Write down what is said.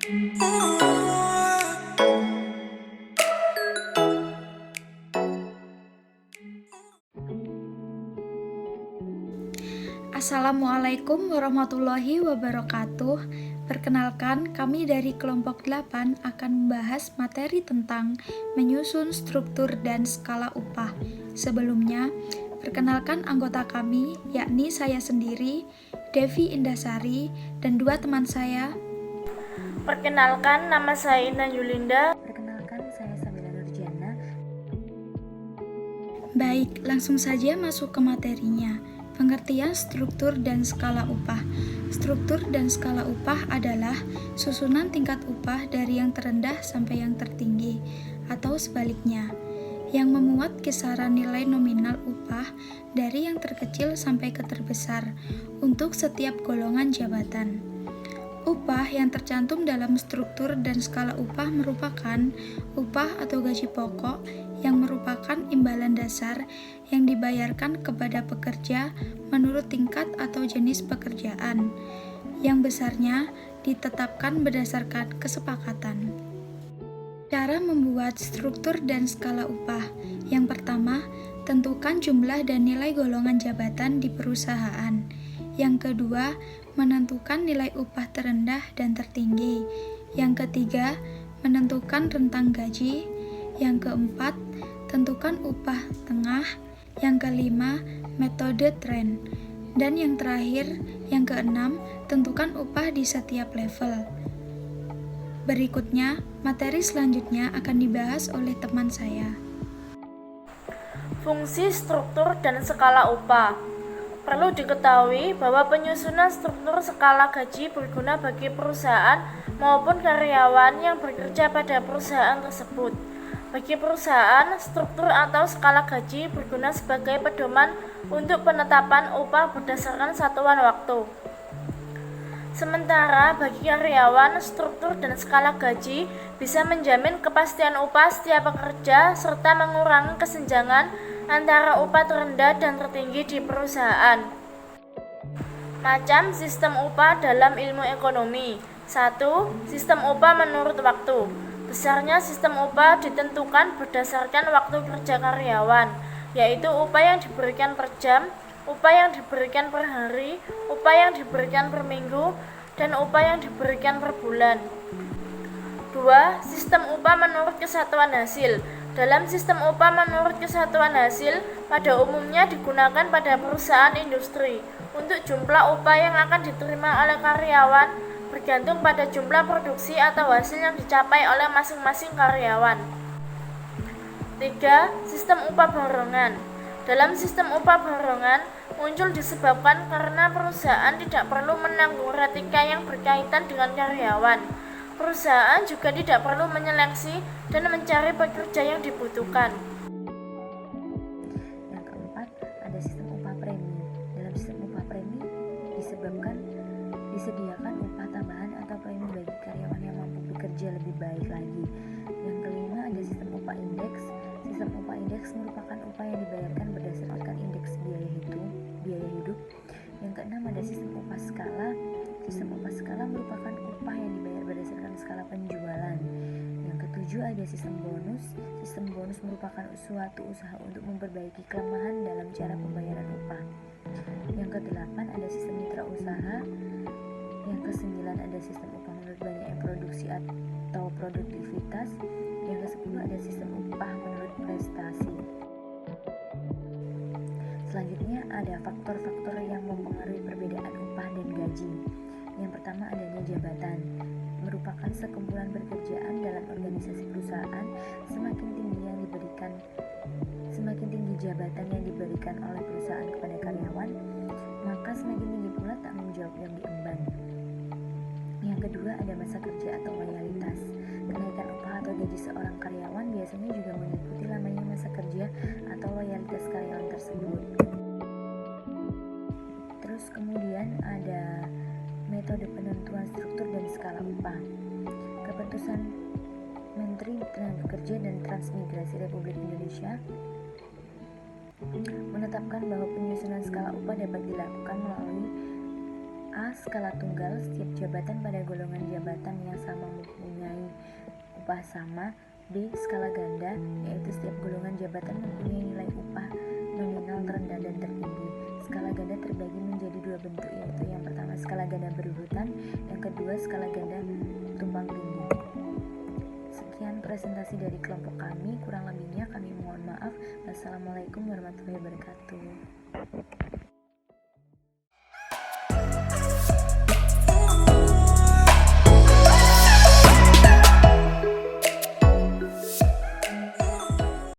Assalamualaikum warahmatullahi wabarakatuh. Perkenalkan, kami dari kelompok 8 akan membahas materi tentang menyusun struktur dan skala upah. Sebelumnya, perkenalkan anggota kami, yakni saya sendiri, Devi Indasari, dan dua teman saya. Perkenalkan, nama saya Indah Yulinda. Perkenalkan, saya Sabila Nurjana. Baik, langsung saja masuk ke materinya. Pengertian struktur dan skala upah. Struktur dan skala upah adalah susunan tingkat upah dari yang terendah sampai yang tertinggi, atau sebaliknya, yang memuat kisaran nilai nominal upah dari yang terkecil sampai ke terbesar untuk setiap golongan jabatan. Upah yang tercantum dalam struktur dan skala upah merupakan upah atau gaji pokok yang merupakan imbalan dasar yang dibayarkan kepada pekerja menurut tingkat atau jenis pekerjaan, yang besarnya ditetapkan berdasarkan kesepakatan. Cara membuat struktur dan skala upah. Yang pertama, tentukan jumlah dan nilai golongan jabatan di perusahaan. Yang kedua, menentukan nilai upah terendah dan tertinggi. Yang ketiga, menentukan rentang gaji. Yang keempat, tentukan upah tengah. Yang kelima, metode tren. Dan yang terakhir, yang keenam, tentukan upah di setiap level. Berikutnya, materi selanjutnya akan dibahas oleh teman saya. Fungsi struktur dan skala upah. Perlu diketahui bahwa penyusunan struktur skala gaji berguna bagi perusahaan maupun karyawan yang bekerja pada perusahaan tersebut. Bagi perusahaan, struktur atau skala gaji berguna sebagai pedoman untuk penetapan upah berdasarkan satuan waktu. Sementara bagi karyawan, struktur dan skala gaji bisa menjamin kepastian upah setiap pekerja serta mengurangi kesenjangan antara upah terendah dan tertinggi di perusahaan. Macam sistem upah dalam ilmu ekonomi. 1. Sistem upah menurut waktu. Besarnya sistem upah ditentukan berdasarkan waktu kerja karyawan, yaitu upah yang diberikan per jam, upah yang diberikan per hari, upah yang diberikan per minggu, dan upah yang diberikan per bulan. 2. Sistem upah menurut kesatuan hasil. Dalam sistem upah menurut kesatuan hasil, pada umumnya digunakan pada perusahaan industri. Untuk jumlah upah yang akan diterima oleh karyawan bergantung pada jumlah produksi atau hasil yang dicapai oleh masing-masing karyawan. 3. Sistem upah borongan. Dalam sistem upah borongan muncul disebabkan karena perusahaan tidak perlu menanggung retika yang berkaitan dengan karyawan. Perusahaan juga tidak perlu menyeleksi dan mencari pekerja yang dibutuhkan. Yang keempat, ada sistem upah premi. Dalam sistem upah premi disediakan upah tambahan atau premi bagi karyawan yang mampu bekerja lebih baik lagi. Yang kelima, ada sistem upah indeks. Sistem upah indeks merupakan upah yang dibayarkan berdasarkan indeks biaya hidup. Yang keenam, ada sistem upah skala. Sistem upah skala merupakan upah yang dibayar berdasarkan skala penjualan. Yang ketujuh, ada sistem bonus. Sistem bonus merupakan suatu usaha untuk memperbaiki kelemahan dalam cara pembayaran upah. Yang kedelapan, ada sistem mitra usaha. Yang kesembilan, ada sistem upah menurut banyaknya produksi atau produktivitas. Yang kesepuluh, ada sistem upah menurut prestasi. Selanjutnya, ada faktor-faktor yang mempengaruhi perbedaan upah dan gaji. Yang pertama, adanya jabatan. Merupakan sekumpulan pekerjaan dalam organisasi perusahaan. Semakin tinggi jabatan yang diberikan oleh perusahaan kepada karyawan, maka semakin tinggi pula tanggung jawab yang diemban. Yang kedua, ada masa kerja atau loyalitas. Kenaikan upah atau gaji seorang karyawan biasanya juga mengikuti lamanya masa kerja atau loyalitas karyawan tersebut. Terus kemudian ada metode penentuan struktur dan skala upah. Keputusan Menteri Tenaga dan Transmigrasi Republik Indonesia menetapkan bahwa penyusunan skala upah dapat dilakukan melalui A. Skala tunggal, setiap jabatan pada golongan jabatan yang sama mempunyai upah sama. B. Skala ganda, yaitu setiap golongan jabatan mempunyai nilai upah nominal terendah dan tertinggi. Skala ganda terbagi menjadi dua bentuk, yaitu yang pertama skala ganda berurutan, yang kedua skala ganda tumpang tindih. Sekian presentasi dari kelompok kami, kurang lebihnya kami mohon maaf. Wassalamualaikum warahmatullahi wabarakatuh.